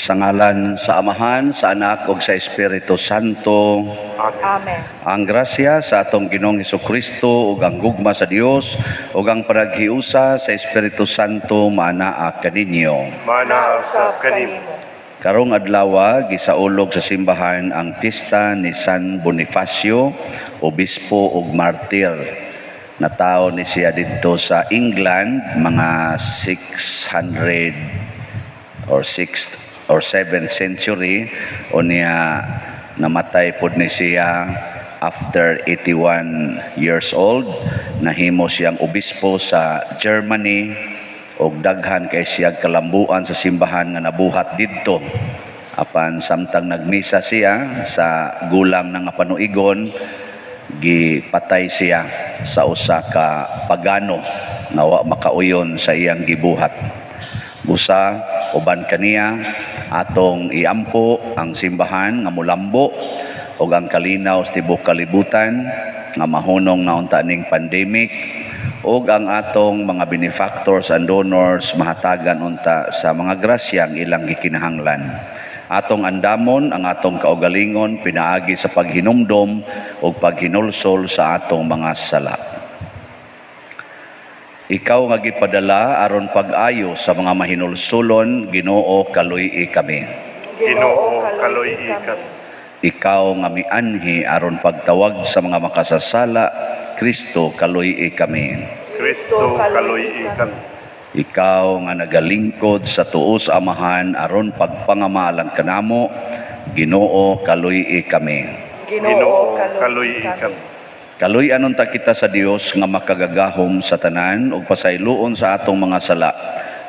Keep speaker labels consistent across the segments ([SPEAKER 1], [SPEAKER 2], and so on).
[SPEAKER 1] Sa ngalan sa Amahan, sa Anak ug sa Espiritu Santo.
[SPEAKER 2] Amen.
[SPEAKER 1] Ang grasya sa atong Ginoong Hesukristo ug ang gugma sa Dios ug ang paraghiusa sa Espiritu Santo manaa kaninyo.
[SPEAKER 2] Manaasap kanimo.
[SPEAKER 1] Karong adlaw gisaulog sa simbahan ang pista ni San Bonifacio, obispo ug martir. Natawo ni siya dito sa England mga 600 or 6th or 7th century, o niya namatay pod ni siya after 81 years old. Nahimo siyang obispo sa Germany ug daghan kay siya kalambuan sa simbahan nga nabuhat didto. Apan samtang nagmisa siya sa gulang ng panuigon, gipatay siya sa usa ka pagano nga wa makauyon sa iyang gibuhat. Busa uban kaniya atong iampo ang simbahan nga molambo ug ang kalinaw sa tibuok kalibutan nga mahunong na unta ning pandemic, ug ang atong mga benefactors and donors mahatagan unta sa mga grasyang ilang gikinahanglan. Atong andamon ang atong kaugalingon pinaagi sa paghinumdom ug paghinulsol sa atong mga sala. Ikaw nga gipadala aron pag-ayo sa mga mahinulsulon, Ginoo, kaluy-i kami.
[SPEAKER 2] Ginoo, kaluy-i kami.
[SPEAKER 1] Ikaw nga mianhi aron pagtawag sa mga makasasala, Kristo, kaluy-i kami.
[SPEAKER 2] Kristo, kaluy-i kami.
[SPEAKER 1] Ikaw nga nagalingkod sa tuo sa Amahan aron pagpangamalang kanamo, Ginoo, kaluy-i kami.
[SPEAKER 2] Ginoo, kaluy-i kami.
[SPEAKER 1] Kaluy anon ta kita sa Dios nga makagagahom sa tanan ug pasayloon sa atong mga sala.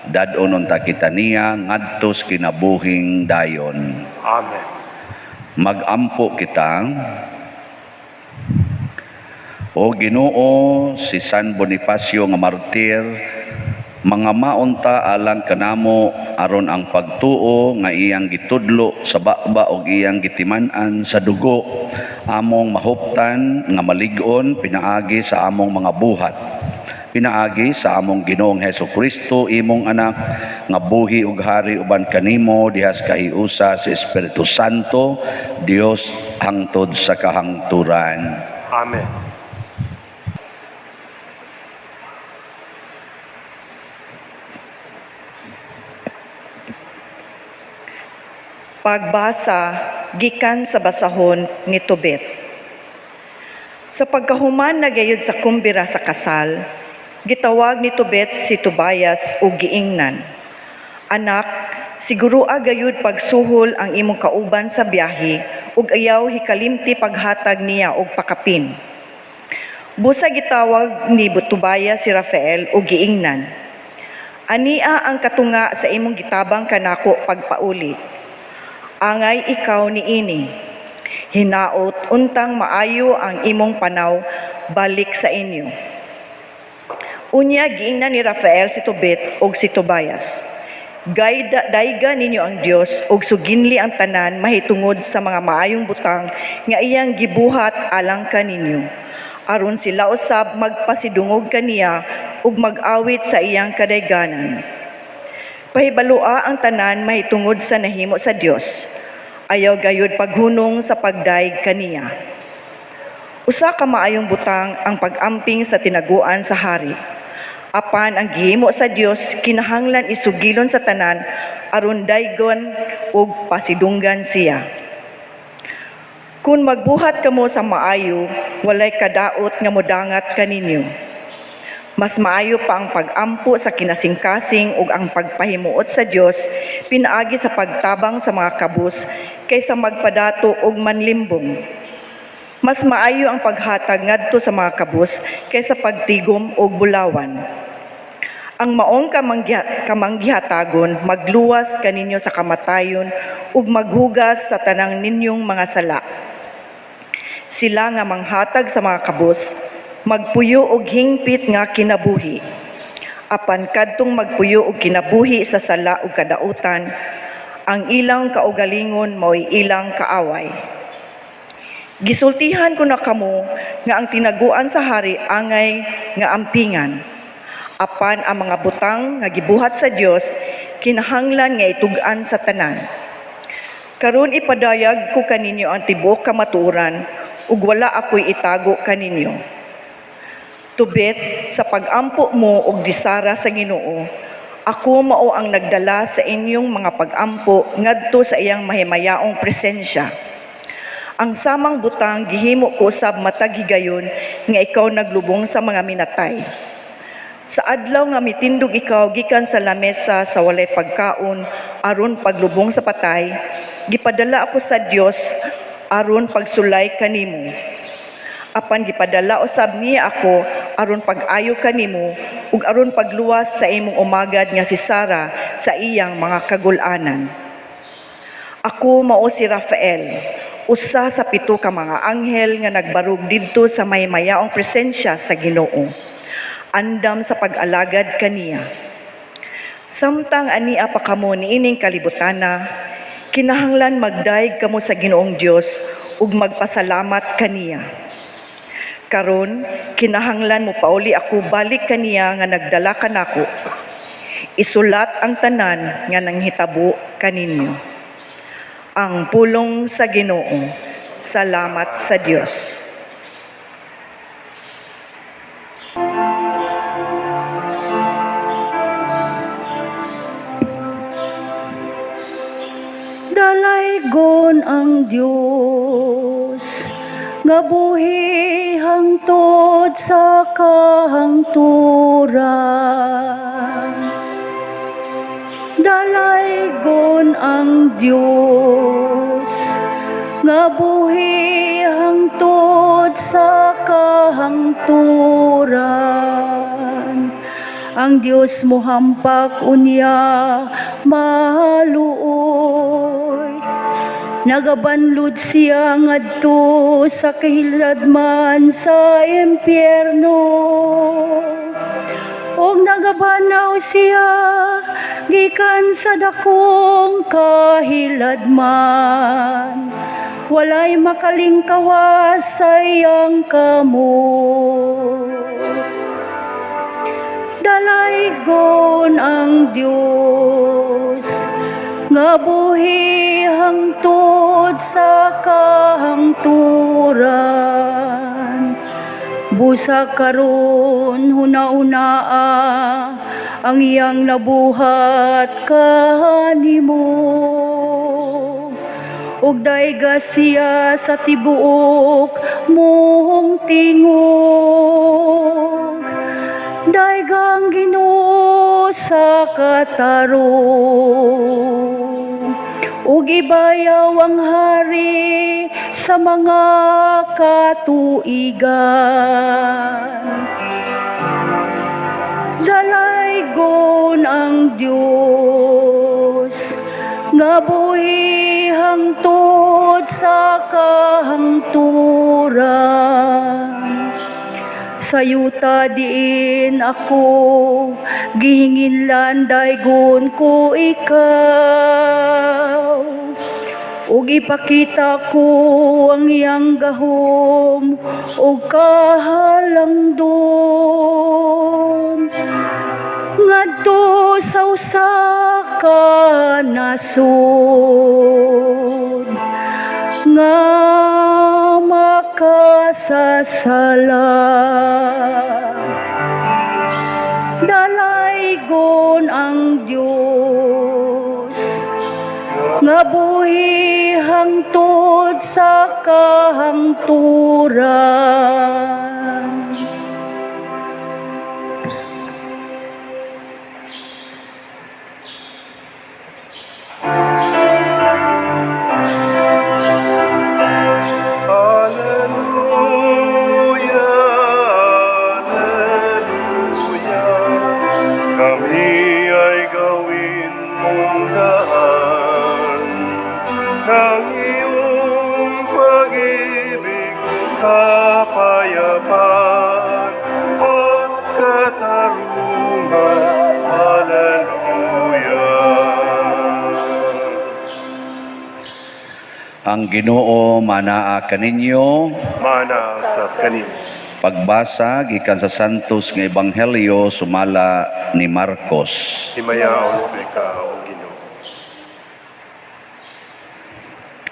[SPEAKER 1] Dad-onon ta kita niya ngadto sa kinabuhing dayon.
[SPEAKER 2] Amen.
[SPEAKER 1] Magampo kita. O Ginoo, si San Bonifacio nga martir, mga maunta alang kanamo aron ang pagtuo nga iyang gitudlo sa bakba ug iyang gitiman-an sa dugo among mahuptan nga malig-on pinaagi sa among mga buhat. Pinaagi sa among Ginoong Hesukristo, imong anak, nga buhi ug hari uban kanimo dihas kahiusa sa Espiritu Santo, Dios hangtod sa kahangturan.
[SPEAKER 2] Amen.
[SPEAKER 3] Pagbasa gikan sa basahon ni Tobit. Sa pagkahuman na gayud sa kumbira sa kasal, gitawag ni Tobit si Tobias ug giingnan, "Anak, siguro gayud pagsuhol ang imong kauban sa biyahe ug ayaw hikalimti paghatag niya og pakapin." Busa gitawag ni Tobias si Rafael ug giingnan, "Ania ang katunga sa imong gitabang kanako pagpauli. Angay ikaw niini. Hinaot untang maayo ang imong panaw balik sa inyo." Unya giingnan ni Rafael si Tobit ug si Tobias, "Dayga ninyo ang Dios ug suginli ang tanan mahitungod sa mga maayong butang nga iyang gibuhat alang kaninyo, aron sila usab magpasidungog kaniya ug mag-awit sa iyang kadayganan. Pahibalua ang tanan mahitungod sa nahimo sa Dios. Ayaw gayud paghunong sa pagdaig kaniya. Usa ka maayong butang ang pag-amping sa tinaguan sa hari. Apan ang gihimo sa Dios kinahanglan isugilon sa tanan aron daygon ug pasidunggan siya. Kung magbuhat kamo sa maayo, walay kadaot nga modangat kaninyo. Mas maayo pa ang pag-ampo sa kinasingkasing ug ang pagpahimuot sa Dios pinaagi sa pagtabang sa mga kabus kaysa magpadato og manlimbong. Mas maayo ang paghatag ngadto sa mga kabus kaysa pagtigom og bulawan. Ang maong kamanggihatagon magluwas kaninyo sa kamatayon ug maghugas sa tanang ninyong mga sala. Sila nga manghatag sa mga kabus magpuyo og hingpit nga kinabuhi. Apan kadtong magpuyo og kinabuhi sa sala ug kadautan, ang ilang kaugalingon mao'y ilang kaaway. Gisultihan ko na kamo nga ang tinaguan sa hari angay nga ampingan. Apan ang mga butang nga gibuhat sa Dios kinahanglan nga itugan sa tanan. Karon ipadayag ko kaninyo ang tibuok kamatuoran, ug wala ako'y itago kaninyo. Tubet, sa pag-ampo mo og disara sa Ginoo, ako mao ang nagdala sa inyong mga pag-ampo ngadto sa iyang mahimayaong presensya. Ang samang butang gihimo ko usab matag higayon nga ikaw naglubong sa mga minatay. Sa adlaw nga mitindog ikaw gikan sa lamesa sa walay pagkaon aron paglubong sa patay, gipadala ako sa Dios aron pagsulay kanimo. Apan gipadala usab niya ako aron pag-ayo kanimo ug aron pagluwas sa imong umagad nga si Sara sa iyang mga kagul-anan. Ako mao si Rafael, usa sa 7 ka mga anghel nga nagbarug didto sa mahimayaong presensya sa Ginoo, andam sa pag-alagad kaniya. Samtang ania pa kamo niining kalibutana, kinahanglan magdaig kamo sa Ginoong Dios ug magpasalamat kaniya. Karon kinahanglan mo pauli ako balik kaniya nga nagdala kanako. Isulat ang tanan nga nanghitabo kaninyo. Ang pulong sa Ginoo. Salamat sa Dios.
[SPEAKER 4] Dalaygon ang Dios nga buhi hangtod sa kahangturan. Dalaygon ang Dios nga buhi hangtod sa kahangturan. Ang Dios mo hampak unya maluoy. Nagabanlod siya ngadto sa kahiladman sa impyerno. Og nagabanaw siya gikan sa dakong kahiladman. Walay makalingkawas sa iyang kamot. Dalaygon ang Dios nga buhi hangtod sa kahangturan. Busa karon huna-unaa ang iyang nabuhat kanimo. Og dayga siya sa tibuok mong tingog. Daygang Ginoo sa katarong, ug ibayaw ang hari sa mga katuigan. Dalaygon ang Dios nga buhi hangtod sa kahangturan. Sa yuta diin ako gihinginlan daygon ko ikaw. Ug ipakita ko ang iyang gahom ug kahalangdon ngadto sa usa ka nasod nga makasasala. Dalaygon ang Dios nga buhi hangtod sa kahangturan.
[SPEAKER 2] Kapayapaan at katarungan. Hallelujah.
[SPEAKER 1] Ang Ginoo manaa kaninyo.
[SPEAKER 2] Mana sa kanin.
[SPEAKER 1] Pagbasa gikan sa Santos nga Ebanghelyo sumala ni Marcos.
[SPEAKER 2] Himayaw ka o Ginoo.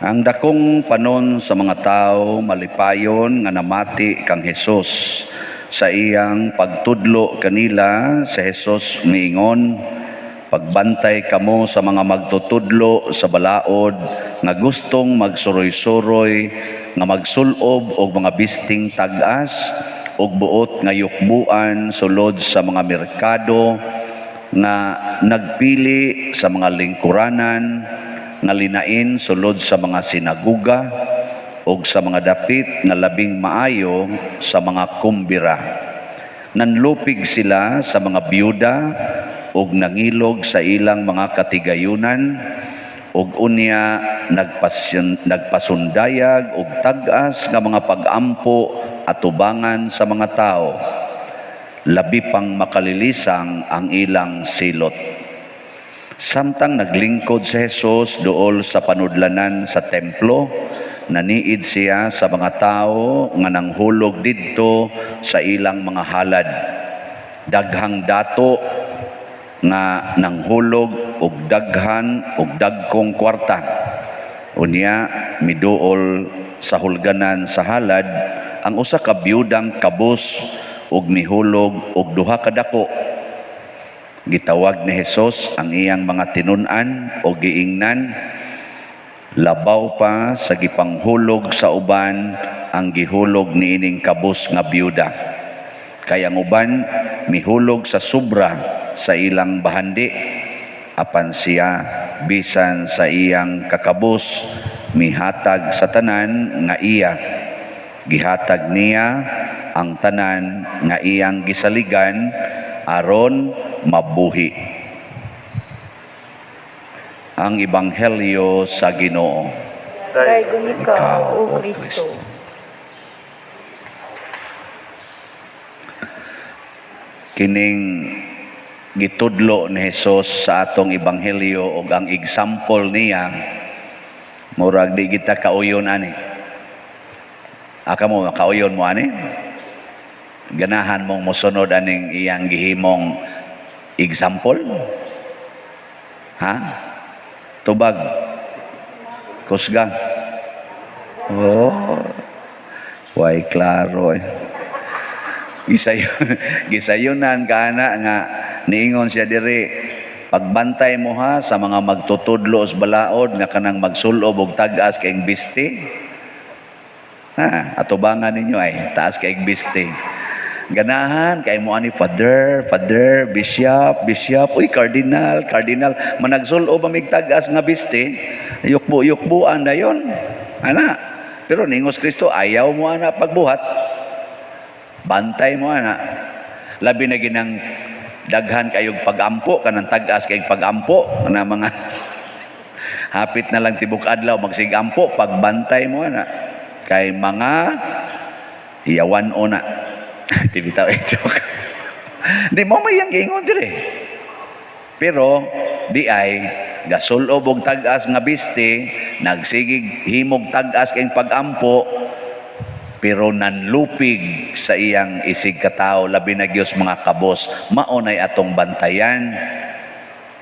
[SPEAKER 1] Ang dakong panon sa mga tao malipayon nga namati kang Hesus. Sa iyang pagtudlo kanila sa Hesus miingon, pagbantay kamo sa mga magtutudlo sa balaod nga gustong magsuroy-suroy nga magsulob og mga bisting tag-as og buot nga yukbuan sulod sa mga merkado nga nagpili sa mga lingkuranan nga linain sulod sa mga sinaguga ug sa mga dapit nga labing maayo sa mga kumbira. Nanlupig sila sa mga biyuda ug nangilog sa ilang mga katigayunan ug unya nagpasundayag ug tag-as nga mga pag-ampo at tubangan sa mga tao. Labi pang makalilisang ang ilang silot. Samtang naglingkod si Jesus dool sa panudlanan sa templo, naniid siya sa mga tao nga nanghulog didto sa ilang mga halad. Daghang dato nga nanghulog og daghan og dagkong kwarta. Unya miduol sa hulganan sa halad ang usa ka biyudang kabus ug mihulog og duha ka dako. Gitawag ni Jesus ang iyang mga tinun-an o giingnan, labaw pa sa gipanghulog sa uban ang gihulog niining kabus nga biyuda. Kaya ang uban mihulog sa sobra sa ilang bahandi, apan siya bisan sa iyang kakabus mihatag sa tanan nga iya. Gihatag niya ang tanan nga iyang gisaligan aron mabuhi. Ang Ebanghelyo sa Ginoo.
[SPEAKER 4] Daygon ikaw,
[SPEAKER 1] Ikaw,
[SPEAKER 4] O
[SPEAKER 1] O
[SPEAKER 4] Kristo.
[SPEAKER 1] Kining gitudlo ni Jesus sa atong Ebanghelyo ug ang example niya murag di kita kauyon ani. Aka mo makauyon mo ani? Ganahan mong mosunod aning iyang gihimong example? Ha? Tubag. Kusga. Oh. Way klaro eh. Gisayunan kana nga niingon siya diri, pagbantay mo ha sa mga magtutudlo sa balaod nga kanang magsulob og tag-as kay biste. Ha, atubangan ninyo ay taas kay biste. Ganahan kay mo ani father, bishop, uy cardinal, managsulob amig tag-as nga biste, yukbuan dayon. Ana, pero ningos Kristo ayaw mo ana pagbuhat. Bantay mo ana. Labi na ginang daghan kayog pag-ampo kanang tag-as kay pag-ampo na mga hapit na lang tibok adlaw magsigampo pagbantay mo ana kay mga iyawan ona. Tibitaw joke. Di mo may yang giingon dire. Pero di ay gasulob og tag-as nga biste, nagsigig himog tag-as kay pag-ampo, pero nanlupig sa iyang isig katao, labi na Diyos mga kabos, maunay atong bantayan.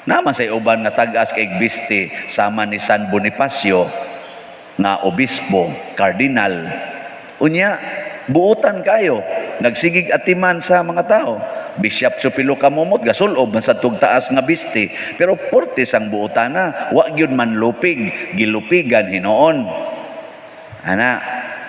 [SPEAKER 1] Naman sa uban nga tag-as kay biste, sama ni San Bonifacio, nga obispo, kardinal. Unya, buutan kayo, nagsigig atiman sa mga tao. Bishop Supilo Kamumot, gasulob man sa tugtaas nga biste, pero portis ang buutana, wa gyud manlupig, gilupigan hinoon. Ana,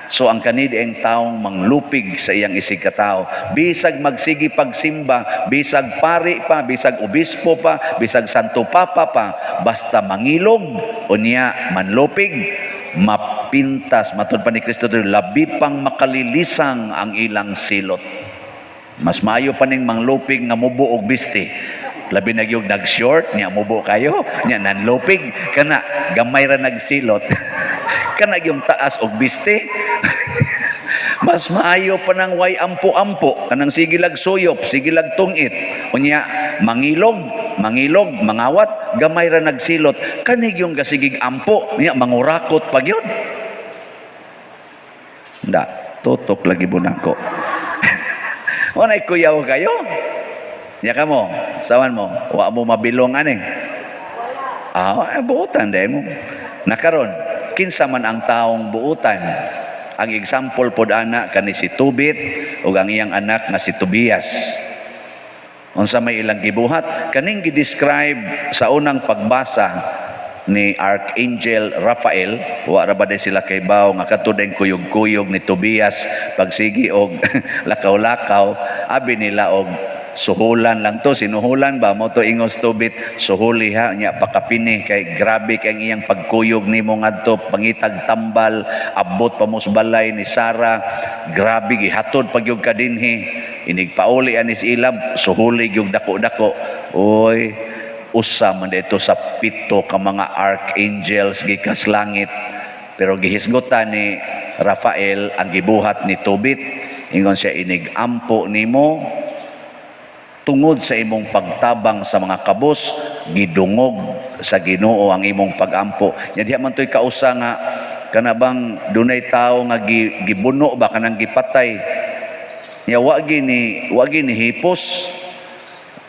[SPEAKER 1] so ang kanid ang taong manglupig sa iyang isig katao, bisag magsigi pagsimba, bisag pari pa, bisag obispo pa, bisag santo papa pa, basta mangilog o niya manlupig, mapintas, matud pa ni Kristo, labi pang makalilisang ang ilang silot. Mas maayo pa ning manglupig nga mubo og biste. Labi na yung nag-short, niya mubo kayo, niya nanlupig, kana gamay ra nagsilot. Kana yung taas og biste. Mas maayo pa nang way ampo-ampo, kanang sigilag suyop, sigilag tungit. Unya, mangilog, mangawat, gamay ra nagsilot. Kanig yung gasigig ampo, niya mangurakot pag yun. Nda, tutok lagi bunako. O na kuyaw kayo? Ya ka mo, sawan mo, wa mo mabilong ani. Buutan dahil mo. Nakaron, kinsa man ang taong buutan. Ang example pod ana kani si Tobit ug ang iyang anak nga si Tobias. Unsa may ilang gibuhat kaning gidescribe sa unang pagbasa ni Archangel Raphael, wa ra ba day sila kay baw nga kadto den kuyog-kuyog ni Tobias pagsigi og lakaw-lakaw, abi nila og suhulan lang to, sinuhulan ba mo to ingos Tobit, suhuli ha nya pakapini kay grabe kay ang iyang pagkuyog nimo ngadto pangitag tambal, abot pa mos balay ni Sara, grabe gihatod pagyug ka dinhi, inig pauli anis ilab, suhuli gyud dako-dako. Oy, usa man dito sa pito ka mga archangels gikas langit, pero gihisgutan ni Rafael ang gibuhat ni Tobit, ingon siya inig-ampo nimo tungod sa imong pagtabang sa mga kabos, gidungog sa Ginoo ang imong pagampo. Nya diha man toy kausa nga kana bang dunay tawo nga gibuno ba kanang gipatay. Nya wa gini hipos.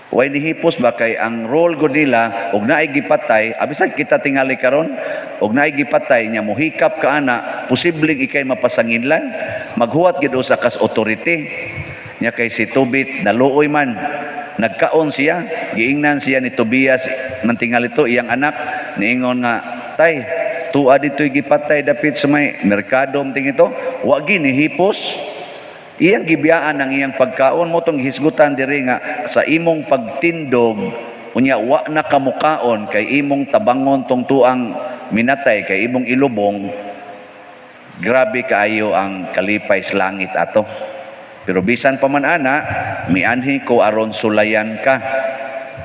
[SPEAKER 1] Wa ni hipos ba kay ang role gud nila og naay gipatay, abisan kita tingali karon og naay gipatay nya mohikap ka ana, posibleng ikay mapasanginlan, maghuwat gid usa kas authority. Nya kay si Tobit naluoy man, nagkaon siya, giingnan siya ni Tobias nang tingali to iyang anak, niingon nga tay tuwa ditoy gipatay dapit sa may merkado mting ito, wa gini hipos. Iyang gibiyaan ang iyang pagkaon mo tong hisgutan diri nga sa imong pagtindog unya wa na kamukaon kay imong tabangon tong tuang minatay kay imong ilubong, grabe kaayo ang kalipay sa langit ato. Pero bisan pa man ana, mianhi ko aron sulayan ka.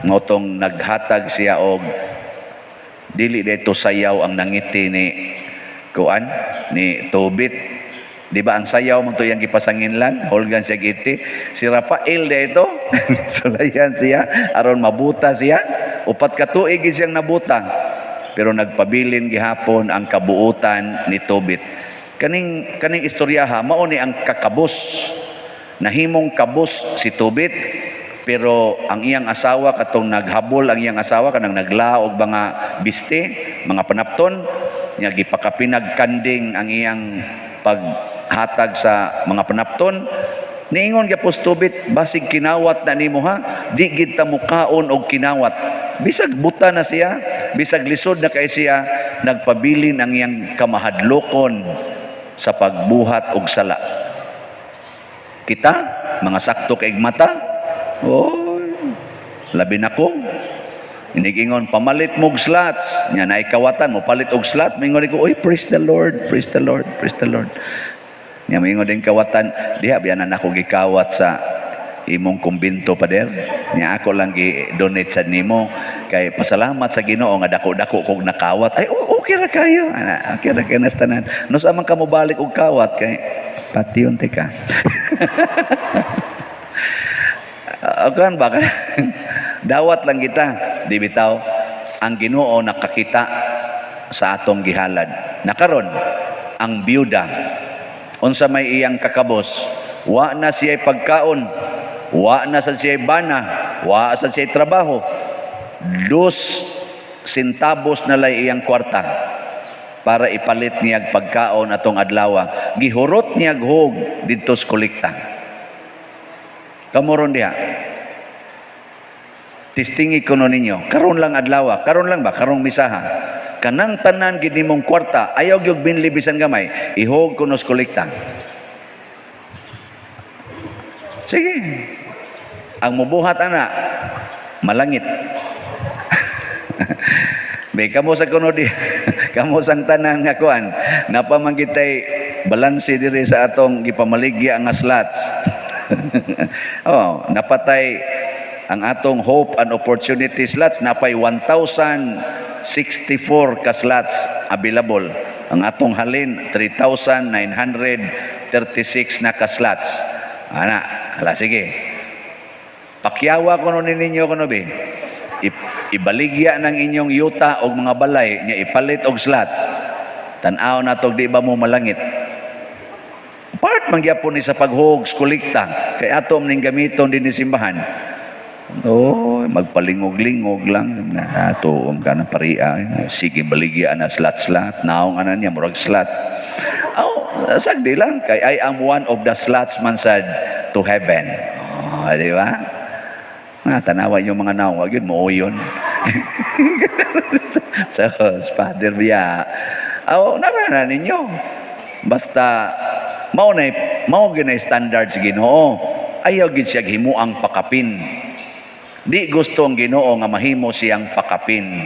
[SPEAKER 1] Ngotong naghatag siya og dili dito sayaw ang nangiti ni kuan ni Tobit. Di ba ang sayaw man to yang gipasanginlan, holgan siya giti. Si Rafael dito sulayan siya aron mabuta siya. Upat ka tuig siyang nabuta. Pero nagpabilin gihapon ang kabuutan ni Tobit. Kaning istoryaha mao ni ang kakabos. Nahimong kabos si Tobit, pero ang iyang asawa katong naghabol ang iyang asawa kanang naglaog mga biste, mga panapton, nya gipakapinagkanding ang iyang paghatag sa mga panapton. Niingon gyapon Tobit, basig kinawat na nimo ha, di gid ta mukaon og kinawat. Bisag buta na siya, bisag lisod na kay siya, nagpabilin ang iyang kamahadlokon sa pagbuhat og sala. Kita, mga sakto kaig mata, oy, labi na ko. Inigingon, pamalit mog slots. Nya na ikawatan mo, palit og slot. Mingon ko, oy, praise the Lord, praise the Lord, praise the Lord. Nya mingon din kawatan, diha biyanan ako gikawat sa imong kumbinto pader. Nya ako lang gi-donate sa nimo. Kay pasalamat sa Ginoo nga dako-dako kog nakawat. Ay, okay ra kayo. Ana, okay ra kayo nastanan. No sa man ka mo balik og kawat kay pati unti ka. Akan ba? Dawat lang kita. Di bitaw, ang Ginoo nakakita sa atong gihalad. Nakaron, ang biyuda, unsa may iyang kakabos, wa na siya pagkaon, wa na sa siya bana, wa sa siya trabaho. 2 centavos na lay iyang kwarta para ipalit niya pagkaon atong adlaw. Gihurot niya hog dito sa kolekta. Kamoron diha. Tistingi ko no ninyo. Karon lang adlaw, karon lang ba karong misaha. Kanang tanan gid nimong kwarta, ayaw gyud binli bisan gamay, ihog kuno sa kolekta. Sige. Ang mubuhat ana malangit. May kamo sa kuno di. Kamo sang tanan nga kuan, napamanggitay balanse diri sa atong gipamaligya nga slots. Oh, napatay ang atong hope and opportunity slots, napay 1,064 ka slots available. Ang atong halin 3,936 na ka slots. Ana, hala sige. Pakyawa ko no ninyo kuno bi. Ibaligya ng inyong yuta og mga balay nya ipalit og slot. Tan-aw na to di ba mo malangit. Part man gyapon ni sa paghog kolekta kay atom ning gamiton din ni simbahan. Oo, magpalingog-lingog lang. Tuong ka na paria. Sige, baligya na slat-slat. Naong ana niya, murag slat. Oh, sagdi lang. Kay I am one of the slots man said to heaven. Oh, di ba? Tanawa yung mga naong. Wag yun, mo yun. So, Father Bia. Oh, narana ninyo. Basta, mao ginay standards Ginoo. Ayaw gid siya himuang pakapin. Di gusto ang Ginoo nga mahimo siyang pakapin.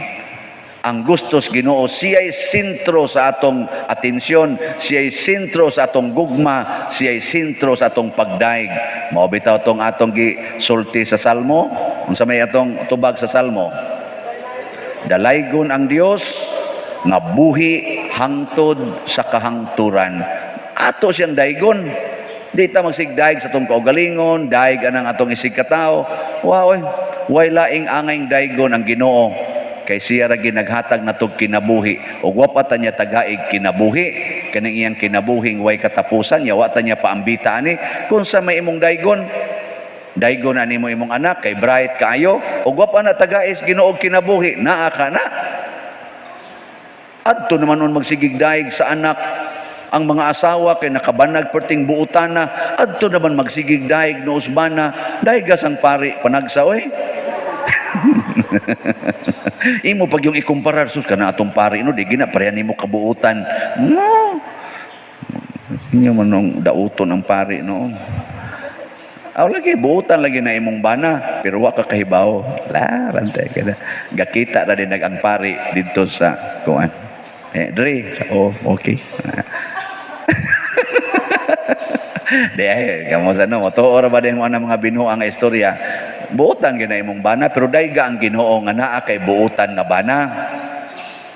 [SPEAKER 1] Ang gustos Ginoo, siya'y sentro sa atong atensyon, siya'y sentro sa atong gugma, siya'y sentro sa atong pagdaig. Mao bitaw tong atong gisulti sa Salmo, unsa may atong tubag sa Salmo? Dalaygon ang Dios nga buhi hangtod sa kahangturan. Ato siyang daygon. Di ta magsigdaig sa atong kaugalingon, daig anang atong isig katao. Wow, way laing angayng daygon ang Ginoo. Kay siya ra ginaghatag natog kinabuhi. Ug wa pa ta niya tagaig kinabuhi. Kaning iyang kinabuhing way katapusan, yawa ta niya paambita ani. Kung sa may imong daygon, daygon ani mo imong anak kay bright kaayo. Ug wa pa na tagais Ginoo kinabuhi, naa ka na. Adto naman nun magsigig daig sa anak. Ang mga asawa kay nakabanag perting buutan na, adto naman magsigig daig no usbana, daigas ang pari panagsa oy. Imo pag yung ikumparar sus kana atong pari no di gina pareha nimo kabuutan. No. Inyo man nung dauton ang pari no. Aw lagi buutan lagi na imong bana pero wa ka kahibaw. La rantay kada. Gakita ra din ang pari didto sa kuan. Dre, oh, okay. Di ay, kamo sa no, tuo ra ba din mo mga binuang nga istorya. Buutan gina imong bana pero dayga ang Ginoo nga naa kay buutan nga bana.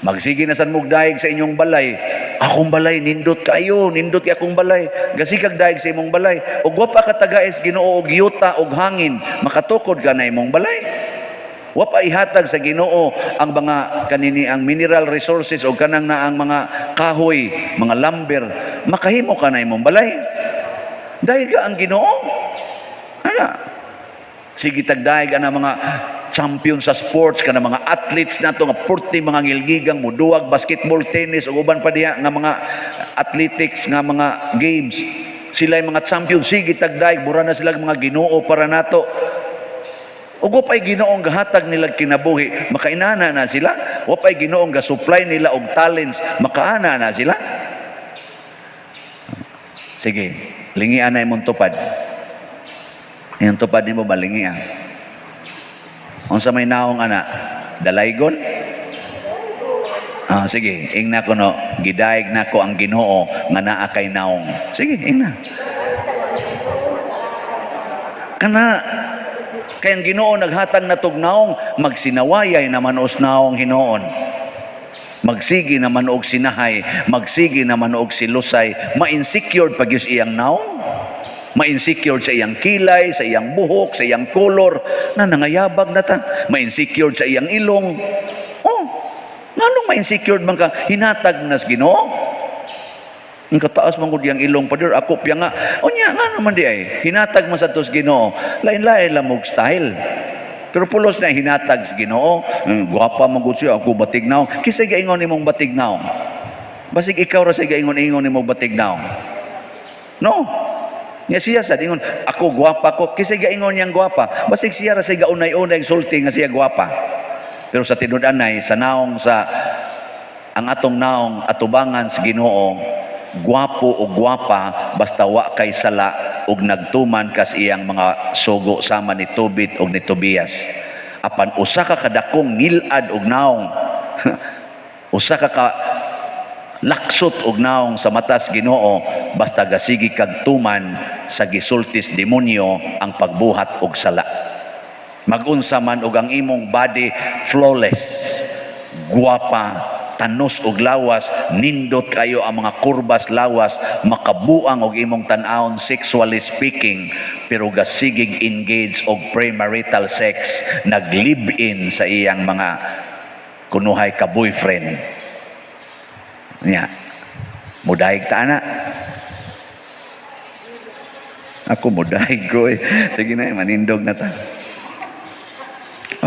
[SPEAKER 1] Magsige na san mog daig sa inyong balay. Akong balay nindot kayo, nindot kay akong balay. Gasikag daig sa imong balay. Ug wa pa ka tagais Ginoo og yuta og hangin, makatukod ka na imong balay. Wa pa ihatag sa Ginoo ang mga kanini ang mineral resources o kanang na ang mga kahoy, mga lumber, makahimo ka na imong balay. Dahil ka ang Ginoo. Ana. Sige tagdaig ana mga champion sa sports kana mga athletes nato nga purti mga ngilgigang muduwag basketball, tennis ug uban pa diha nga mga athletics nga mga games. Sila mga champion sige tagdaig mura na sila mga Ginoo para nato. Ug wa pay Ginoong gahatag nila kinabuhi, makainana na sila. Wa pay Ginoong ga-supply nila og talents, makaana na sila. Sige, lingian na imong tupad. Yung tupad nimo balingian. Unsa may naong ana? Dalaygon? Sige, ingna ko no, gidaig nako ang Ginoo nga naa kay naong. Sige, ingna. Kana kay ang Ginoo naghatag na tugnaong, magsinawayay naman os naong hinoon. Magsigi naman og sinahay, magsigi naman og silusay, ma-insecure pag yus iyang naong. Ma-insecure sa iyang kilay, sa iyang buhok, sa iyang kolor, na nangayabag na ta. Ma-insecure sa iyang ilong. Oh, nganong ma-insecure man ka? Hinatag nas Ginoo. Ang kataas man gud yang ilong pader ako piya nga. Unya nga naman di ay hinatag man sa tos Ginoo. Lain-lain lang mog style. Pero pulos na hinatag sa Ginoo. Gwapa man gud siya ako batignaw. Kisa gaingon nimong batignaw. Basig ikaw ra sa gaingon-ingon nimong batignaw. No. Nya siya sa ingon ako gwapa ko. Kisa gaingon yang gwapa. Basig siya ra sa gaunay-unay sulti nga siya gwapa. Pero sa tinud-anay sa naong sa ang atong naong atubangan sa Ginoo, gwapo o gwapa basta wa kay sala ug nagtuman kas iyang mga sugo sama ni Tobit ug ni Tobias. Apan usa ka kadakong nilad og naong usa ka laksot og naong sa matas Ginoo basta gasigi kag tuman sa gisultis demonyo ang pagbuhat og sala. Magunsa man og ang imong body flawless, gwapa, tanos og lawas, nindot kayo ang mga kurbas lawas, makabuang og imong tan-awon sexually speaking, pero gasigig engage og premarital sex, nag-live-in sa iyang mga kunuhay ka boyfriend. Nya, mudahig ta na. Ako mudahig ko eh. Sige na, manindog na ta.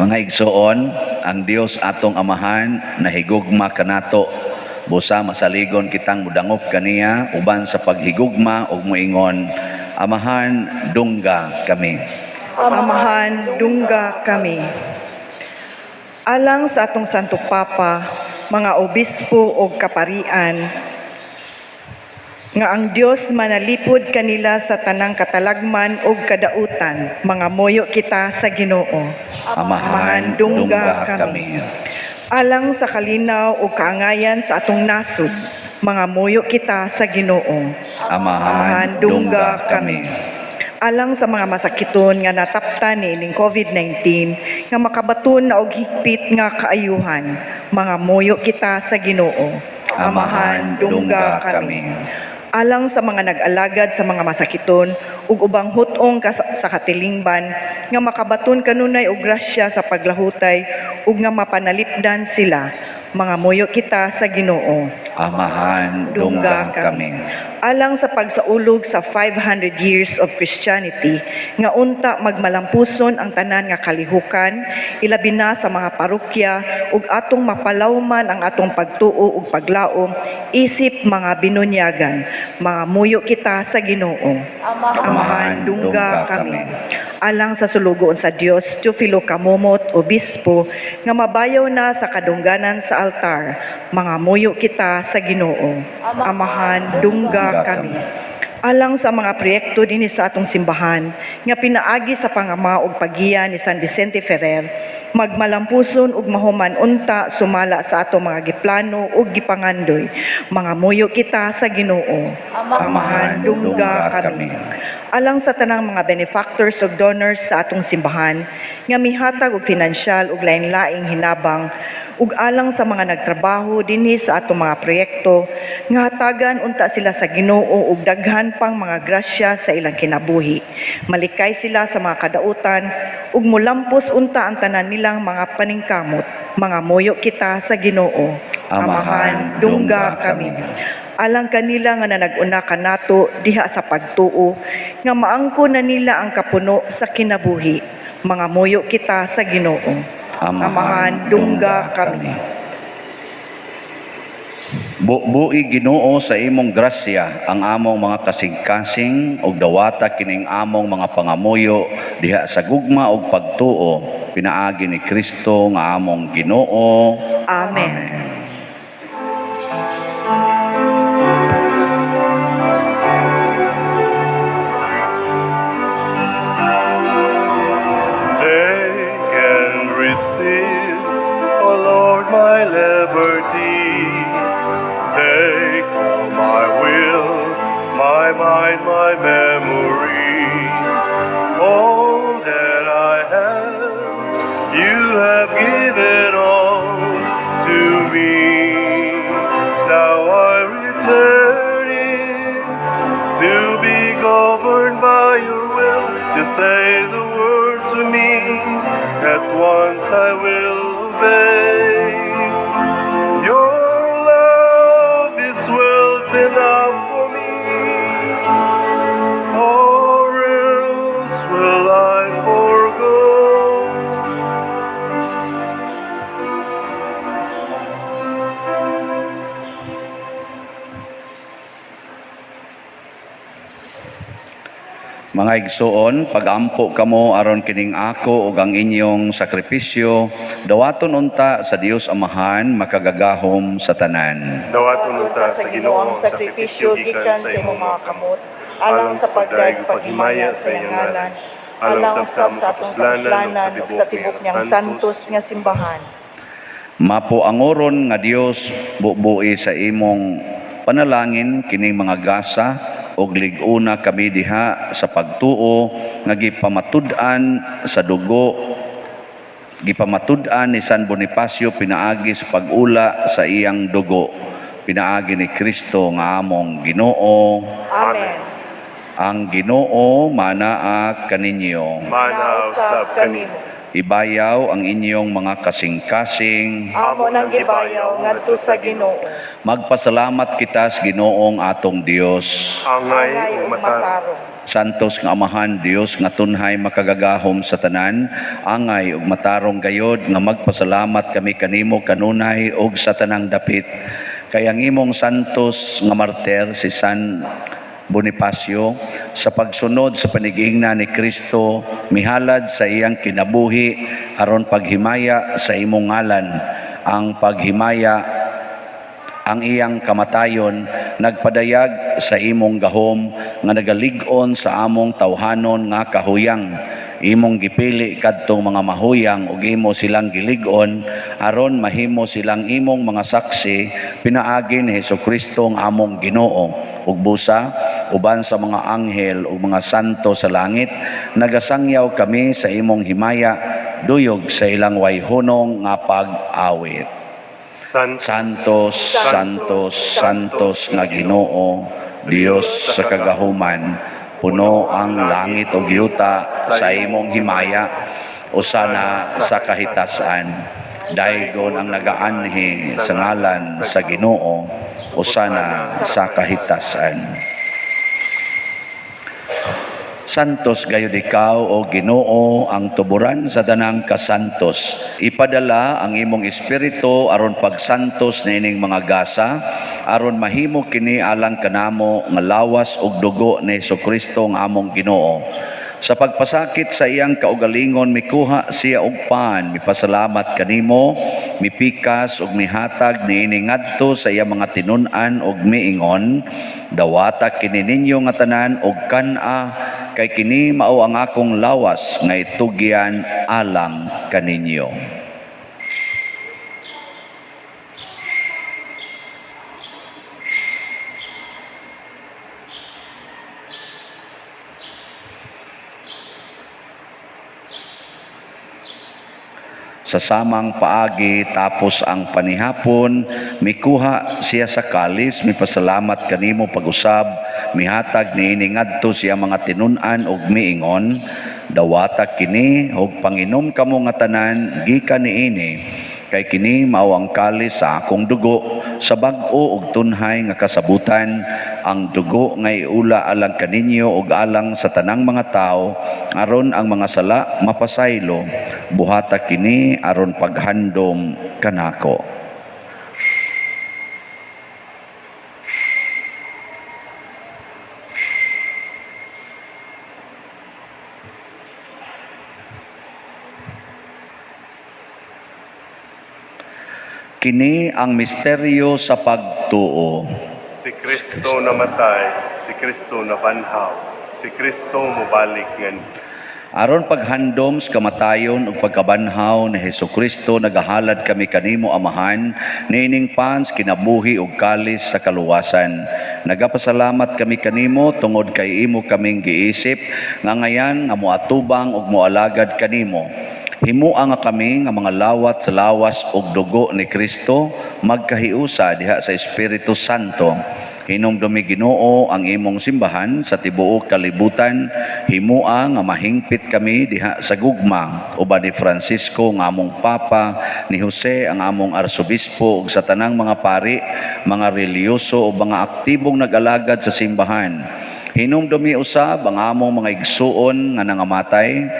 [SPEAKER 1] Mga igsoon, ang Dios atong amahan nahigugma kanato. Busa masaligon kitang mudangop kaniya uban sa paghigugma ug moingon, Amahan, dungga kami.
[SPEAKER 3] Amahan, dungga kami. Alang sa atong Santo Papa, mga obispo o kaparian, nga ang Dios manalipod kanila sa tanang katalagman o kadautan, mga moyo kita sa Ginoo.
[SPEAKER 1] Amahan, dungga kami.
[SPEAKER 3] Alang sa kalinaw o kaangayan sa atong nasod, mga moyo kita sa Ginoo.
[SPEAKER 1] Amahan, dungga kami.
[SPEAKER 3] Alang sa mga masakiton nga nataptan ni ining COVID-19 nga makabaton na og higpit nga kaayuhan, mga moyo kita sa Ginoo.
[SPEAKER 1] Amahan, dungga kami.
[SPEAKER 3] Alang sa mga nag-alagad sa mga masakiton ug ubang hutong sa katilingban nga makabaton kanunay og grasya sa paglahutay ug nga mapanalipdan sila, mga moyo kita sa Ginoo.
[SPEAKER 1] Amahan, dungga kami.
[SPEAKER 3] Alang sa pagsaulog sa 500 years of Christianity, nga unta magmalampuson ang tanan nga kalihukan, ilabi na sa mga parokya, ug atong mapalawman ang atong pagtuo ug paglaom, isip mga binunyagan, mga muyo kita sa Ginoo. Amahan, dungga kami. Alang sa sulugoon sa Dios, Teofilo Kamomot, Obispo, nga mabayaw na sa kadungganan sa altar, mga muyo kita sa Ginoo. Amahan, dungga kami. Alang sa mga proyekto dinhi sa atong simbahan nga pinaagi sa pangama ug paggiya ni San Vicente Ferrer, magmalampuson ug mahuman unta sumala sa atong mga giplano ug gipangandoy, mga muyo kita sa Ginoo. Amahan, dungga kami. Alang sa tanang mga benefactors ug donors sa atong simbahan nga mihatag og pinansyal ug lain-laing hinabang, ug alang sa mga nagtrabaho dinhi sa atong mga proyekto nga hatagan unta sila sa Ginoo ug daghan pang mga grasya sa ilang kinabuhi. Malikay sila sa mga kadautan ug mulampos unta ang tanan nilang mga paningkamot, mga moyo kita sa Ginoo. Amahan, dungga kami. Alang kanila nga nanag-una kanato diha sa pagtuo, nga maangko na nila ang kapuno sa kinabuhi, mga moyo kita sa Ginoo. Amahan, dungga kami.
[SPEAKER 1] Buhi Ginoo sa imong grasya ang among mga kasing-kasing ug dawata kining among mga pangamuyo diha sa gugma ug pagtuo, pinaagi ni Kristo nga among Ginoo.
[SPEAKER 3] Amen.
[SPEAKER 2] Take and receive, O Lord, my liberty. Take all my will, my mind, my memory. All that I have, you have given all to me. Now I return it to be governed by your will. Just say the word to me, at once I will obey. Your love is wealth enough for me, or else will I forgo.
[SPEAKER 1] Mga igsoon, pagampo kamo aron kining ako ug ang inyong sakripisyo, dawaton unta sa Dios Amahan makagagahom sa tanan.
[SPEAKER 2] Dawaton unta
[SPEAKER 3] sa Ginoo ang sakripisyo gikan sa imong mga kamot, alang sa pagdaig paghimaya sa iyang ngalan, alang sa atong kapuslanan ug sa tibok niyang santos nga simbahan.
[SPEAKER 1] Mapuangoron nga Dios bubuhi sa imong panalangin kining mga gasa og lig-una kami diha sa pagtuo nga gipamatud-an sa dugo, gipamatud-an ni San Bonifacio pinaagi sa pag-ula sa iyang dugo, pinaagi ni Kristo nga among Ginoo.
[SPEAKER 3] Amen.
[SPEAKER 1] Ang Ginoo manaa kaninyo.
[SPEAKER 2] Manaw sab kanimo.
[SPEAKER 1] Ibayaw ang inyong mga kasing-kasing.
[SPEAKER 3] Amo nang gibayaw ngadto sa Ginoo.
[SPEAKER 1] Magpasalamat kita sa Ginoong atong Dios.
[SPEAKER 2] Angay ug matarong.
[SPEAKER 1] Santos nga Amahan Dios nga tunhay makagagahom sa tanan, angay ug matarong gayod nga magpasalamat kami kanimo kanunay ug sa tanang dapit. Kay ang imong santos nga martir si San Bonifacio sa pagsunod sa panigingna ni Kristo mihalad sa iyang kinabuhi aron paghimaya sa imong ngalan. Ang paghimaya ang iyang kamatayon nagpadayag sa imong gahom nga nagalig-on sa among tawhanon nga kahuyang. Imong gipili kadtong mga mahuyang ug imo silang gilig-on aron mahimo silang imong mga saksi pinaagi ni Hesukristo ang among Ginoo ug busa uban sa mga anghel ug mga santo sa langit nagasangyaw kami sa imong himaya duyog sa ilang wayhunong nga pag-awit. Santos, Santos, Santos nga Ginoo, Dios sa kagahuman, puno ang langit ug yuta sa imong himaya, usana sa kahitasan. Daygon ang nagaanhi sa ngalan sa Ginoo, usana sa kahitasan. Santos gayud ikaw o Ginoo ang tuburan sa danang kasantos. Ipadala ang imong espiritu aron pagsantos na ining mga gasa aron mahimo kini alang kanamo nga lawas ug dugo ni Hesukristo nga among Ginoo. Sa pagpasakit sa iyang kaugalingon mikuha siya og pan, mipasalamat kanimo, mipikas ug mihatag niini ngadto sa iyang mga tinun-an ug miingon, dawata kini ninyo nga tanan og kan-a kay kini mao ang akong lawas nga itugyan alang kaninyo. Sa samang paagi tapos ang panihapon, mikuha siya sa kalis, mipasalamat kanimo pag-usab, mihatag niini ngadto siya mga tinun-an ug miingon, dawata kini ug panginom kamo nga tanan gikan niini, kay kini mao ang kalis sa akong dugo sa bag-o ug tunhay nga kasabutan, ang dugo nga iula alang kaninyo ug alang sa tanang mga tao aron ang mga sala mapasaylo. Buhata kini aron paghandom kanako. Kini ang misteryo sa pagtuo.
[SPEAKER 2] Si Kristo namatay, si Kristo nabanhaw, si Kristo mubalik ngan.
[SPEAKER 1] Aron paghandom sa kamatayon ug pagkabanhaw ni Hesukristo nagahalad kami kanimo Amahan niining pans kinabuhi ug kalis sa kaluwasan. Nagapasalamat kami kanimo tungod kay imo kaming giisip nga ngayan nga moatubang ug moalagad kanimo. Himua nga kami nga mga lawat sa lawas ug dugo ni Kristo magkahiusa diha sa Espiritu Santo. Hinumdumi Ginoo ang imong simbahan sa tibuok kalibutan, himua nga mahingpit kami diha sa gugma uban ni Francisco nga among Papa, ni Jose ang among Arsobispo ug sa tanang mga pari, mga reliyoso ug mga aktibong nag-alagad sa simbahan. Hinumdumi usab ang among mga igsuon nga nangamatay,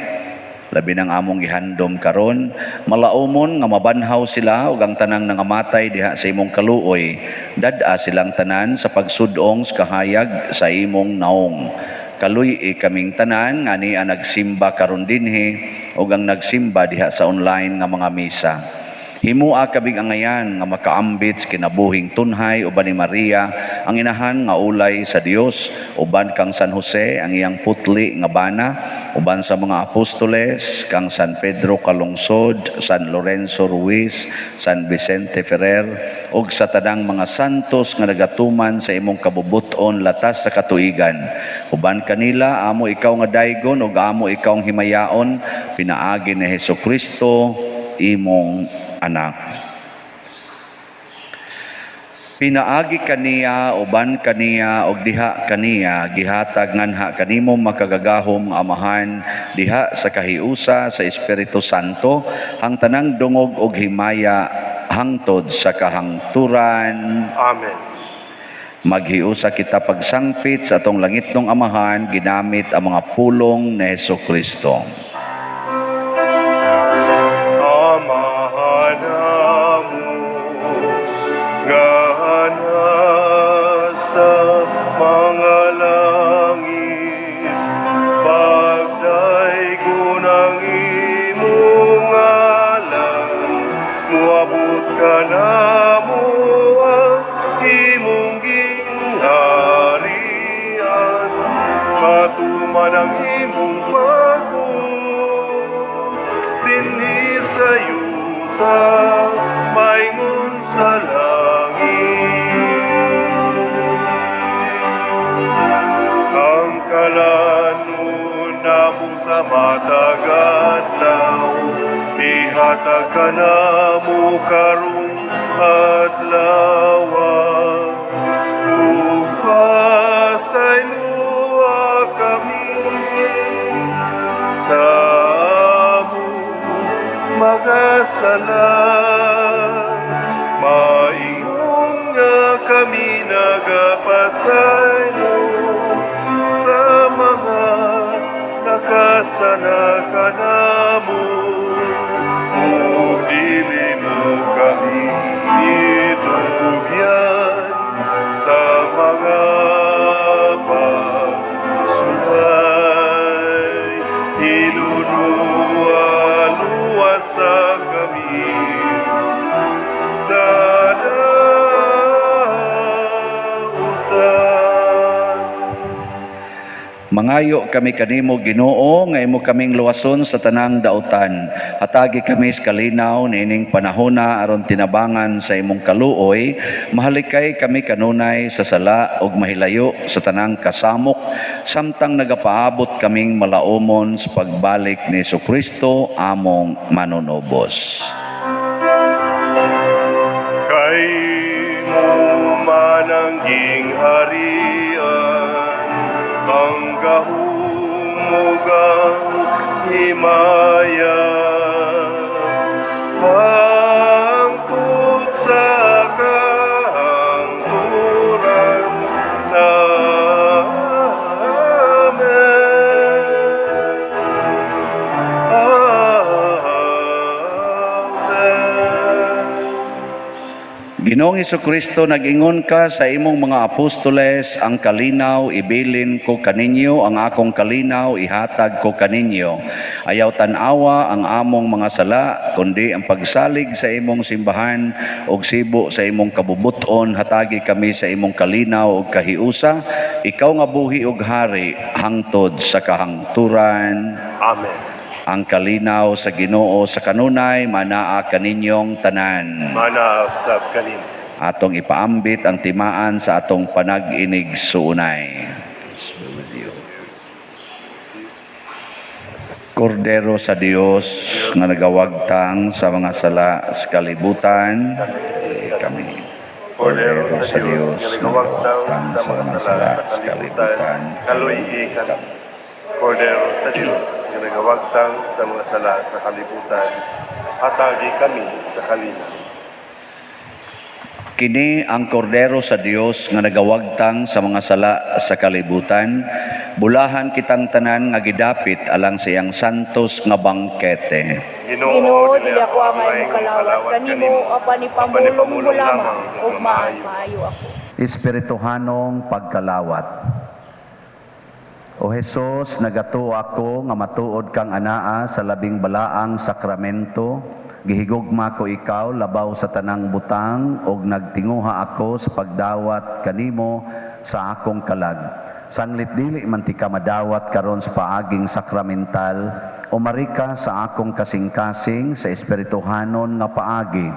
[SPEAKER 1] labi ng among gihandom karon, malaumon nga mabanhaw sila ug ang tanang nangamatay diha sa imong kaluoy, dad-a silang tanan sa pagsudong sa kahayag sa imong naong. Kaluy kaming tanan nga niya nagsimba karon dinhi ug ang nagsimba diha sa online nga mga misa. Himua kabig angayan nga makaambit kinabuhing tunhay uban ni Maria ang inahan nga ulay sa Dios, uban kang San Jose ang iyang putli nga bana, uban sa mga apostoles kang San Pedro Calungsod, San Lorenzo Ruiz, San Vicente Ferrer ug sa tanang mga santos nga nagatuman sa imong kabubuton latas sa katuigan. Uban kanila amo ikaw nga daygon ug amo ikaw ang himayaon, pinaagi ni Hesukristo imong anak. Pinaagi kaniya, uban kaniya, og diha kaniya, gihatag nganha kanimo makagagahom nga Amahan, diha sa kahiusa sa Espiritu Santo, ang tanang dungog og himaya hangtod sa kahangturan.
[SPEAKER 2] Amen.
[SPEAKER 1] Maghiusa kita pagsangpit sa atong langitnong amahan ginamit ang mga pulong ni Hesukristo.
[SPEAKER 2] Amahan mo, gana sa mga langit, pagdaigo ng imong ngalan, muabot ka na mo ang imong gingharian, matuman ang imong dinhi sa yuta, maingon sa langit. Ang kalanon na mo sa matag-adlaw, ihatag ka na mo karong adlaw. Upasay luwa kami sa magasala, maingon nga kami nagapasaylo sa mga nakasana ka namo. Dili mo kami itugyan sa mga pagsulay, ilunuan sa kami sa dautan.
[SPEAKER 1] Mangayo kami kanimo Ginoo nga imo kaming luwason sa tanang dautan. Hatagi kami sa kalinaw niining panahona aron tinabangan sa imong kaluoy. Mahalikay kami kanunay sa sala ug mahilayo sa tanang kasamok samtang nagapaabot kaming malaumon sa pagbalik ni Jesucristo among manunubos.
[SPEAKER 2] Kay mo manangging harian, ang gahumugang himaya, hangtod sa kahangturan
[SPEAKER 1] Ginoong Jesucristo, nag-ingon ka sa imong mga apostoles, ang kalinaw ibilin ko kaninyo, ang akong kalinaw ihatag ko kaninyo. Ayaw tanawa ang among mga sala, kundi ang pagsalig sa imong simbahan ug sibo sa imong kabubuton. Hatagi kami sa imong kalinaw ug kahiusa, ikaw nga buhi ug hari hangtod sa kahangturan.
[SPEAKER 2] Amen.
[SPEAKER 1] Ang kalinaw sa Ginoo sa kanunay manaa kaninyong tanan.
[SPEAKER 2] Mana sab kanin.
[SPEAKER 1] Atong ipaambit ang timaan sa atong panag-inig suunay. Kordero sa Dios nga nagawagtang sa mga sala sa kalibutan, kami.
[SPEAKER 2] Kordero sa Diyos, nga nagawagtang sa mga sala sa kalibutan, kaluy ka. Kordero sa Diyos, nga nagawagtang sa mga sala sa kalibutan, hatagi kami sa kalinaw.
[SPEAKER 1] Kini ang kordero sa Dios nga nagawagtang sa mga sala sa kalibutan. Bulahan kitang tanan nga gidapit alang sa iyang santos nga bangkete.
[SPEAKER 4] Ginoo, dili ako amay mo kalawat kanimo, apan ipamulong mo lamang, ug maayo ako.
[SPEAKER 1] Espirituhanong pagkalawat. O Jesus, nagato ako nga matuod kang anaa sa labing balaang sakramento. Gihigugma ko ikaw labaw sa tanang butang ug nagtinguha ako sa pagdawat kanimo sa akong kalag. Sanglit dili man ti ka madawat karon sa paaging sakramental, umarika sa akong kasing-kasing sa espirituhanon nga paagi.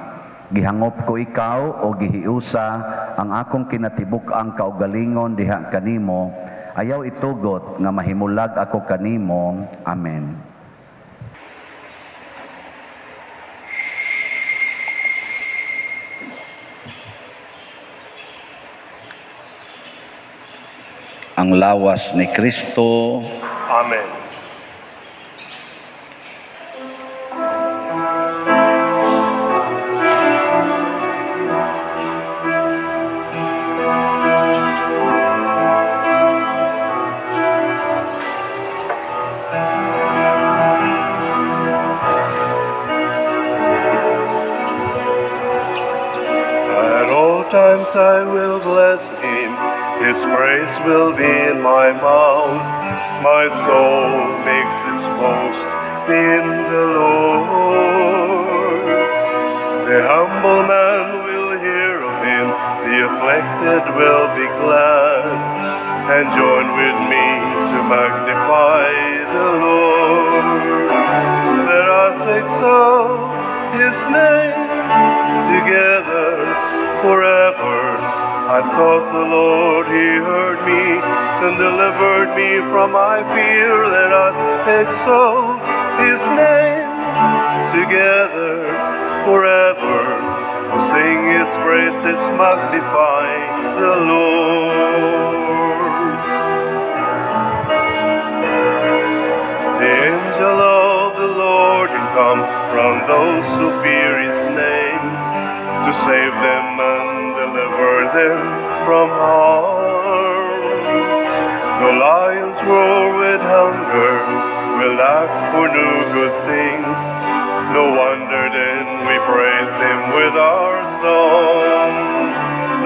[SPEAKER 1] Gihangop ko ikaw o gihiusa ang akong kinatibuk-ang kaugalingon diha kanimo. Ayaw itugot nga mahimulag ako kanimo. Amen. Ang lawas ni Kristo.
[SPEAKER 2] Amen. I will bless him, his praise will be in my mouth. My soul makes its boast in the Lord. The humble man will hear of him, the afflicted will be glad, and join with me to magnify the Lord. Let us exalt his name together forever. I sought the Lord, he heard me and delivered me from my fear. Let us exalt his name together forever. To sing his praises, magnify the Lord. The angel of the Lord comes from those who fear his name, to save them and deliver them from harm. The lions roar with hunger, will lack for new good things. No wonder then we praise him with our song.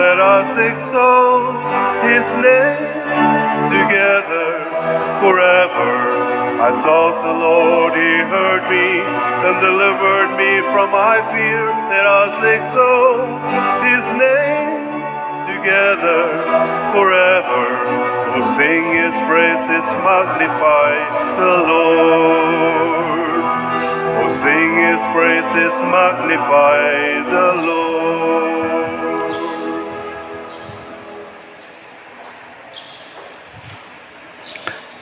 [SPEAKER 2] Let us exalt his name together forever. I sought the Lord, he heard me and delivered me from my fear. Let us exalt his name together forever. Oh, sing his praises, magnify the Lord. Oh, sing his praises, magnify the Lord.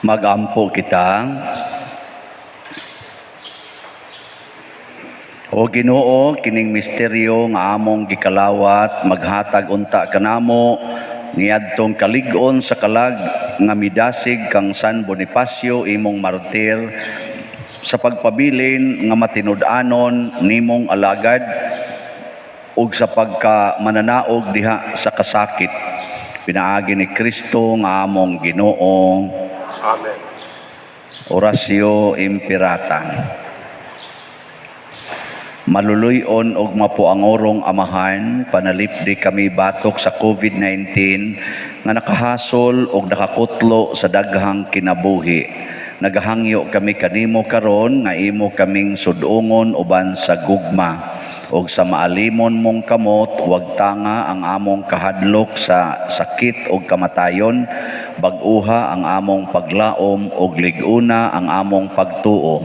[SPEAKER 1] Magampo kita. O Ginoo, kining misteryo nga among gikalawat, maghatag unta kanamo niadtong kalig-on sa kalag nga midasig kang San Bonifacio imong martir sa pagpabilin nga matinud-anon nimong alagad ug sa pagka mananaog diha sa kasakit. Pinaagi ni Kristo nga among Ginoo.
[SPEAKER 2] Amen.
[SPEAKER 1] Orasyo Imperata. Maluluyon og mapuangorong amahan, panalipdi kami batok sa COVID-19 nga nakahasol og nakakutlo sa daghang kinabuhi. Nagahangyo kami kanimo karon nga imo kaming sudungon uban sa gugma. Og sa maalimon mong kamot, wag tanga ang among kahadlok sa sakit o kamatayon, bag-uha ang among paglaom o liguna ang among pagtuo.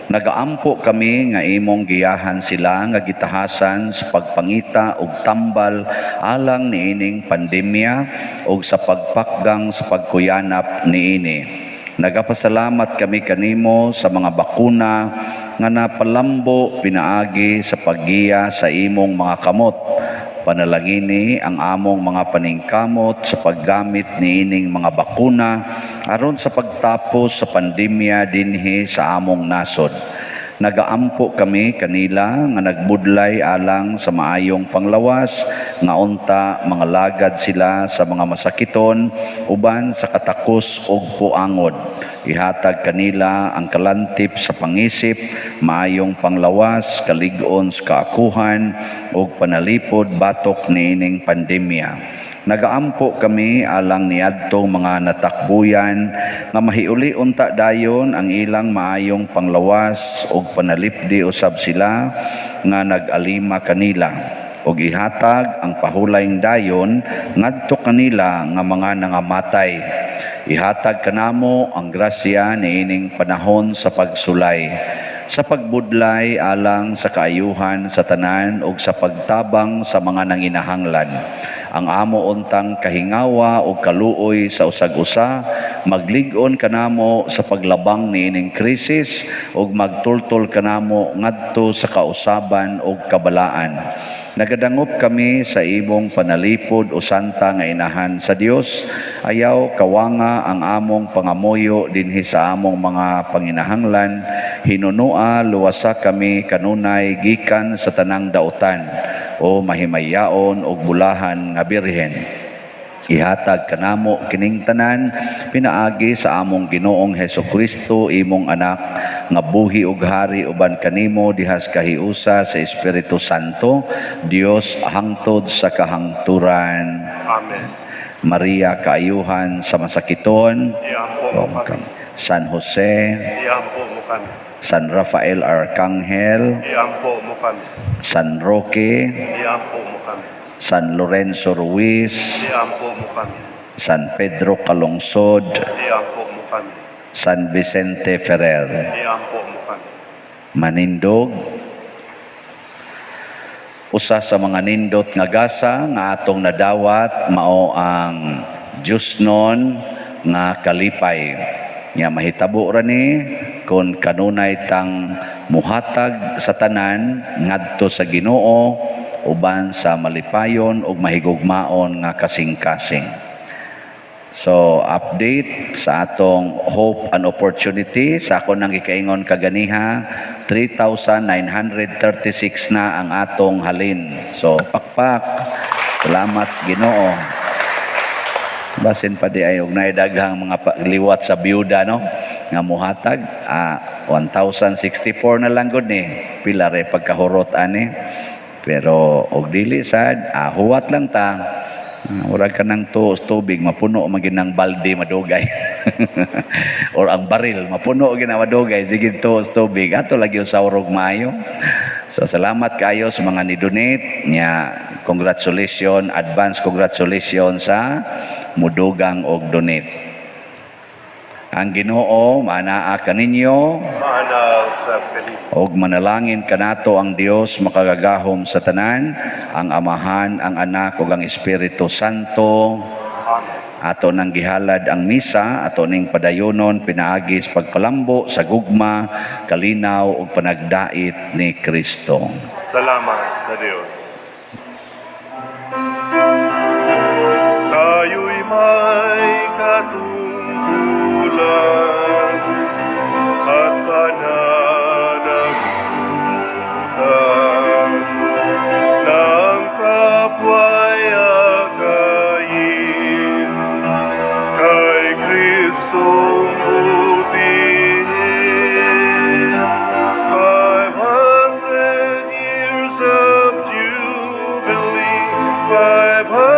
[SPEAKER 1] Nagaampo kami nga imong giyahan sila nga gitahasan sa pagpangita og tambal alang niining pandemya o sa pagpakgang sa pagkuyanap niini. Nagapasalamat kami kanimo sa mga bakuna nga napalambo pinaagi sa paggiya sa imong mga kamot. Panalangini ang among mga paningkamot sa paggamit niining mga bakuna aron sa pagtapos sa pandemya dinhi sa among nasod. Nagaampo kami kanila nga nagbudlay alang sa maayong panglawas nga unta mga lagad sila sa mga masakiton uban sa katakos ug puangod. Ihatag kanila ang kalantip sa pangisip, maayong panglawas, kalig-on sa kaakuhan ug panalipod batok niining pandemya. Nagaampo kami alang niadtong mga natakbuyan nga mahiuli unta dayon ang ilang maayong panglawas ug panalipdi usab sila nga nag-alima kanila. Ug ihatag ang pahulayng dayon ngadto kanila nga mga nangamatay. Ihatag kanamo ang grasya niining panahon sa pagsulay, sa pagbudlay alang sa kaayuhan sa tanan ug sa pagtabang sa mga nanginahanglan. Ang amo untang kahingawa o kaluoy sa usag-usa, maglig-on kanamo sa paglabang niining krisis ug magtultol kanamo ngadto sa kausaban ug kabalaan. Nagadangop kami sa imong panalipod o santa nga inahan sa Dios. Ayaw kawanga ang among pangamuyo dinhi sa among mga panginahanglan. Hinunua luwasa kami kanunay gikan sa tanang dautan o mahimayaon og bulahan nga birhen. Ihatag kanamo kining tanan pinaagi sa among Ginoong Hesukristo imong anak nga buhi ug hari uban kanimo dihas kahiusa sa Espiritu Santo, Dios hangtod sa kahangturan.
[SPEAKER 2] Amen.
[SPEAKER 1] Maria kaayuhan sa masakiton,
[SPEAKER 2] Iampo mo kami.
[SPEAKER 1] San Jose,
[SPEAKER 2] Iampo mo kami.
[SPEAKER 1] San Rafael Arcangel,
[SPEAKER 2] Iampo mo kami.
[SPEAKER 1] San Roque,
[SPEAKER 2] Iampo mo kami.
[SPEAKER 1] San Lorenzo Ruiz,
[SPEAKER 2] Iampo mo kami.
[SPEAKER 1] San Pedro Calungsod,
[SPEAKER 2] Iampo mo kami.
[SPEAKER 1] San Vicente Ferrer.
[SPEAKER 2] Iampo mo kami.
[SPEAKER 1] Manindog, usa sa mga nindot nga gasa nga atong nadawat mao ang Diyos nun nga kalipay. Nga mahitabo ra ni kung kanunay tang muhatag sa tanan ngadto sa Ginoo uban sa malipayon ug mahigugmaon nga kasing-kasing. So, update sa atong hope and opportunity. Sa ako nang ikaingon kaganiha, 3,936 na ang atong halin. So, pakpak. Salamat sa Ginoo. Basin pa di ay og naidaghang mga liwat sa byuda, no? Nga muhatag. 1,064 na lang gud ni. Pila ray pagkahurot ani. Pero og dili sad, huwat lang ta. Murag ka ng tubig, mapuno maging ng balde madugay. Or ang baril, mapuno gina madugay, sige tubig. Ato lagi sa urog maayo. So salamat kayo sa mga ni-donate niya. Congratulations, advance congratulations sa mudugang og donate. Ang Ginoo maanaa kaninyo
[SPEAKER 2] Maanaw sa Felipe.
[SPEAKER 1] og manalangin kanato ang Dios makagagahom sa tanan, ang Amahan, ang Anak ug ang Espiritu Santo.
[SPEAKER 2] Amen.
[SPEAKER 1] Ato nang gihalad ang misa, ato ning padayonon pinaagis pagpalambo sa gugma, kalinaw ug panagdait ni Kristo.
[SPEAKER 2] Salamat sa Diyos. Kayo'y may katungkulan at pananagutan ng kapwa'y agayin kay Kristong butihin. 500 years of jubilee, 500